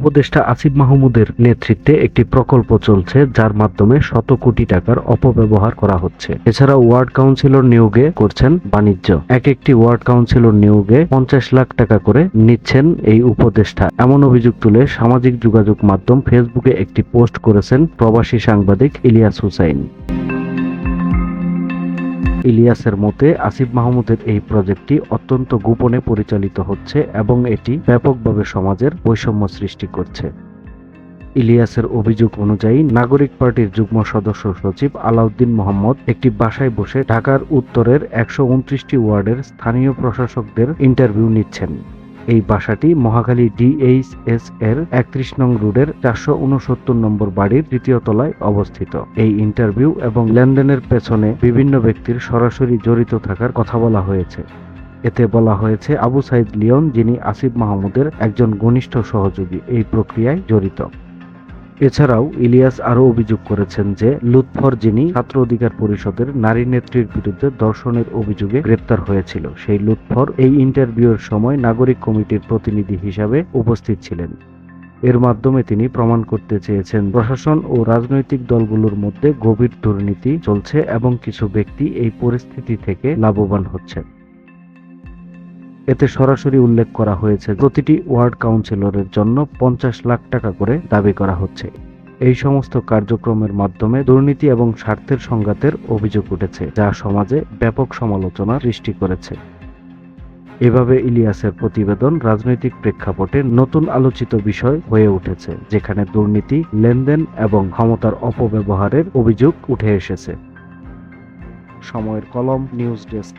উপদেষ্টা আসিফ মাহমুদের নেতৃত্বে একটি প্রকল্প চলছে, যার মাধ্যমে শত কোটি টাকার অপব্যবহার করা হচ্ছে। এছাড়া ওয়ার্ড কাউন্সিলর নিয়োগে করছেন বাণিজ্য। একটি ওয়ার্ড কাউন্সিলর নিয়োগে 50 লাখ টাকা করে নিচ্ছেন এই উপদেষ্টা। এমন অভিযোগ তুলে সামাজিক যোগাযোগ মাধ্যম ফেসবুকে একটি পোস্ট করেছেন প্রবাসী সাংবাদিক ইলিয়াস হুসাইন। ইলিয়াসের মতে আসিফ মাহমুদের এই প্রজেক্টটি অত্যন্ত গোপনে পরিচালিত হচ্ছে এবং এটি ব্যাপকভাবে সমাজের বৈষম্য সৃষ্টি করছে। ইলিয়াসের অভিযোগ অনুযায়ী নাগরিক পার্টির যুগ্ম সদস্য সচিব আলাউদ্দিন মোহাম্মদ একটি বাসায় বসে ঢাকার উত্তরের 129টি ওয়ার্ডের স্থানীয় প্রশাসকদের ইন্টারভিউ নিচ্ছেন। এই বাসাটি মহাখালী DHS এর 31 নং রোডের 469 নম্বর বাড়ির 3য় তলায় অবস্থিত। এই ইন্টারভিউ এবং লেনদেনের পেছনে বিভিন্ন ব্যক্তির সরাসরি জড়িত থাকার কথা বলা হয়েছে। এতে বলা হয়েছে আবু সাইদ লিওন, যিনি আসিফ মাহমুদের একজন ঘনিষ্ঠ সহযোগী, এই প্রক্রিয়ায় জড়িত। এছাড়াও ইলিয়াস আরও অভিযোগ করেছেন যে লুৎফর, যিনি ছাত্র অধিকার পরিষদের নারী নেত্রীর বিরুদ্ধে ধর্ষণের অভিযোগে গ্রেপ্তার হয়েছিল, সেই লুৎফর এই ইন্টারভিউয়ের সময় নাগরিক কমিটির প্রতিনিধি হিসাবে উপস্থিত ছিলেন। এর মাধ্যমে তিনি প্রমাণ করতে চেয়েছেন প্রশাসন ও রাজনৈতিক দলগুলোর মধ্যে গভীর দুর্নীতি চলছে এবং কিছু ব্যক্তি এই পরিস্থিতি থেকে লাভবান হচ্ছে। এতে সরাসরি উল্লেখ করা হয়েছে প্রতিটি ওয়ার্ড কাউন্সিলরের জন্য 50 লাখ টাকা করে দাবি করা হচ্ছে। এই সমস্ত কার্যক্রমের মাধ্যমে দুর্নীতি এবং স্বার্থের সংঘাতের অভিযোগ উঠেছে, যা সমাজে ব্যাপক সমালোচনা সৃষ্টি করেছে। এভাবে ইলিয়াসের প্রতিবেদন রাজনৈতিক প্রেক্ষাপটে নতুন আলোচিত বিষয় হয়ে উঠেছে, যেখানে দুর্নীতি, লেনদেন এবং ক্ষমতার অপব্যবহারের অভিযোগ উঠে এসেছে। সময়ের কলম, নিউজ ডেস্ক।